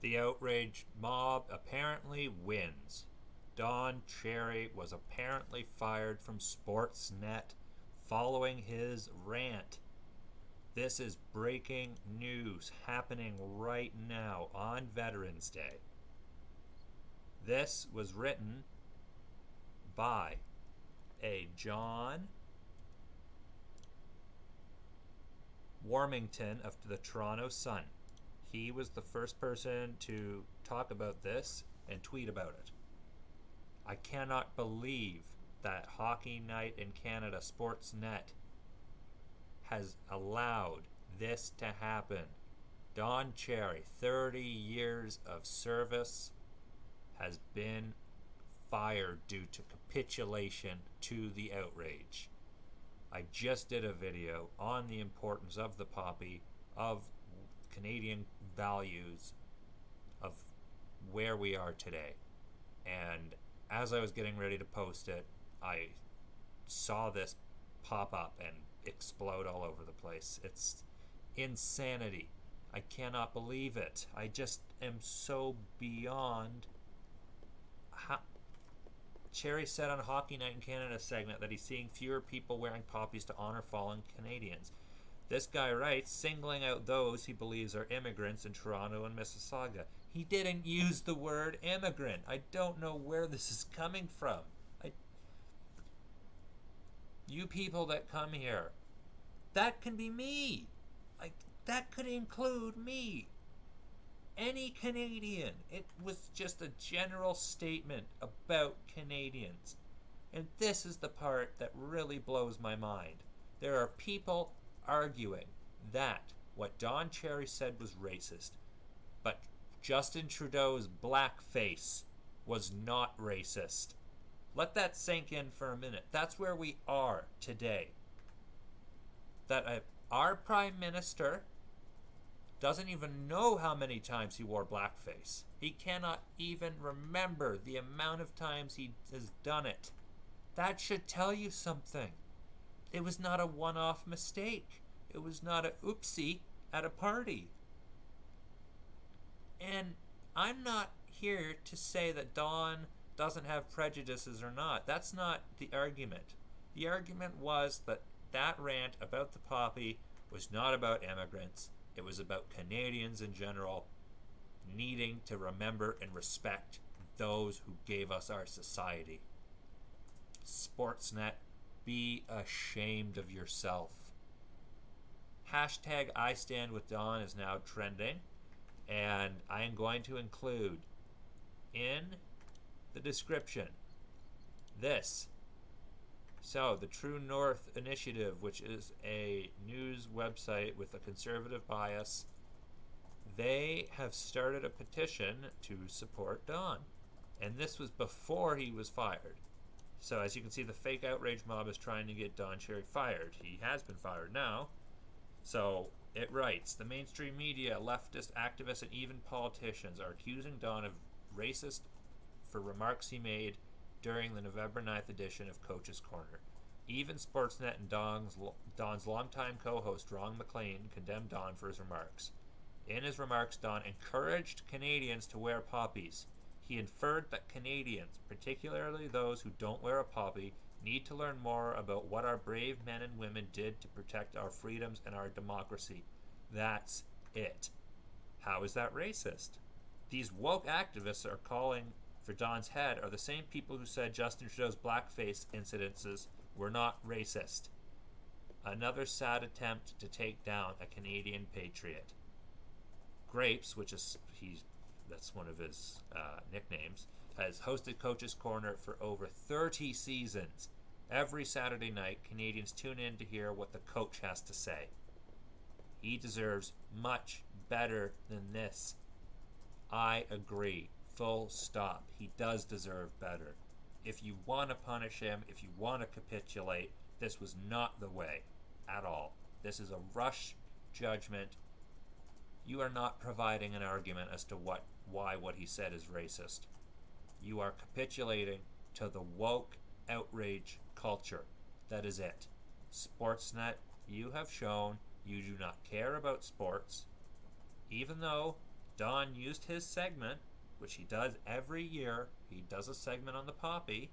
The outraged mob apparently wins. Don Cherry was apparently fired from Sportsnet following his rant. This is breaking news happening right now on Veterans Day. This was written by a John Warmington of the Toronto Sun. He was the first person to talk about this and tweet about it. I cannot believe that Hockey Night in Canada Sportsnet has allowed this to happen. Don Cherry, 30 years of service, has been fired due to capitulation to the outrage. I just did a video on the importance of the poppy, of Canadian values, of where we are today. And as I was getting ready to post it, I saw this pop up and explode all over the place. It's insanity. I cannot believe it. I just am so beyond. Cherry said on Hockey Night in Canada segment that he's seeing fewer people wearing poppies to honor fallen Canadians. This guy writes, singling out those he believes are immigrants in Toronto and Mississauga. He didn't use the word immigrant. I don't know where this is coming from. You people that come here, that can be me. That could include me. Any Canadian. It was just a general statement about Canadians. And this is the part that really blows my mind. There are people arguing that what Don Cherry said was racist, but Justin Trudeau's blackface was not racist. Let that sink in for a minute. That's where we are today. That our Prime Minister doesn't even know how many times he wore blackface. He cannot even remember the amount of times he has done it. That should tell you something. It was not a one-off mistake. It was not a oopsie at a party. And I'm not here to say that Don doesn't have prejudices or not. That's not the argument. The argument was that that rant about the poppy was not about immigrants. It was about Canadians in general needing to remember and respect those who gave us our society. Sportsnet, be ashamed of yourself. Hashtag I Stand With Don is now trending, and I am going to include in the description this. So, the True North Initiative, which is a news website with a conservative bias, they have started a petition to support Don. And this was before he was fired. So, as you can see, the fake outrage mob is trying to get Don Cherry fired. He has been fired now. So, it writes, the mainstream media, leftist activists, and even politicians are accusing Don of racist for remarks he made during the November 9th edition of Coach's Corner. Even Sportsnet and Don's longtime co-host Ron McLean condemned Don for his remarks. In his remarks, Don encouraged Canadians to wear poppies. He inferred that Canadians, particularly those who don't wear a poppy, need to learn more about what our brave men and women did to protect our freedoms and our democracy. That's it. How is that racist? These woke activists are calling for Don's head are the same people who said Justin Trudeau's blackface incidences were not racist. Another sad attempt to take down a Canadian patriot. Grapes, which is that's one of his nicknames, has hosted Coach's Corner for over 30 seasons. Every Saturday night, Canadians tune in to hear what the coach has to say. He deserves much better than this. I agree. Full stop. He does deserve better. If you want to punish him, if you want to capitulate, this was not the way at all. This is a rush judgment. You are not providing an argument as to why what he said is racist. You are capitulating to the woke outrage culture. That is it. Sportsnet, you have shown you do not care about sports, even though Don used his segment, which he does every year. He does a segment on the poppy,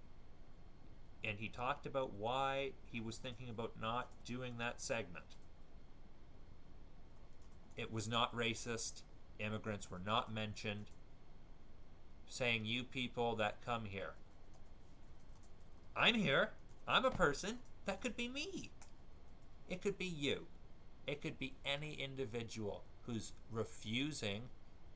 and he talked about why he was thinking about not doing that segment. It was not racist. Immigrants were not mentioned. Saying, you people that come here. I'm here. I'm a person. That could be me. It could be you. It could be any individual who's refusing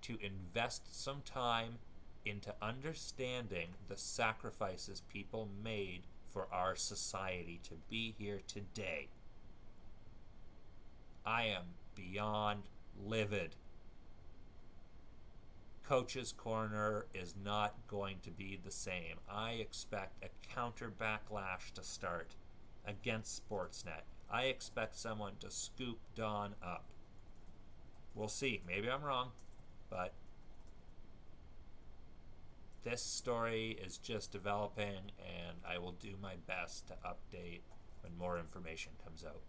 to invest some time into understanding the sacrifices people made for our society to be here today. I am beyond livid. Coach's Corner is not going to be the same. I expect a counter backlash to start against Sportsnet. I expect someone to scoop Don up. We'll see. Maybe I'm wrong, but this story is just developing, and I will do my best to update when more information comes out.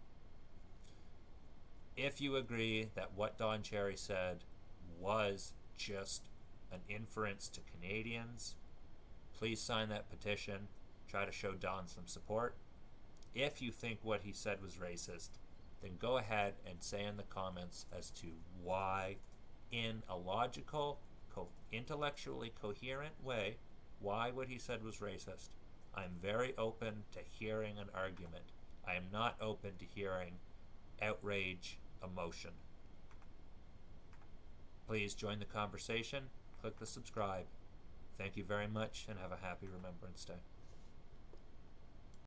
If you agree that what Don Cherry said was just an inference to Canadians, please sign that petition. Try to show Don some support. If you think what he said was racist, then go ahead and say in the comments as to why, in a logical, intellectually coherent way, why what he said was racist. I'm very open to hearing an argument. I am not open to hearing outrage, emotion. Please join the conversation. Click the subscribe. Thank you very much, and have a happy Remembrance Day.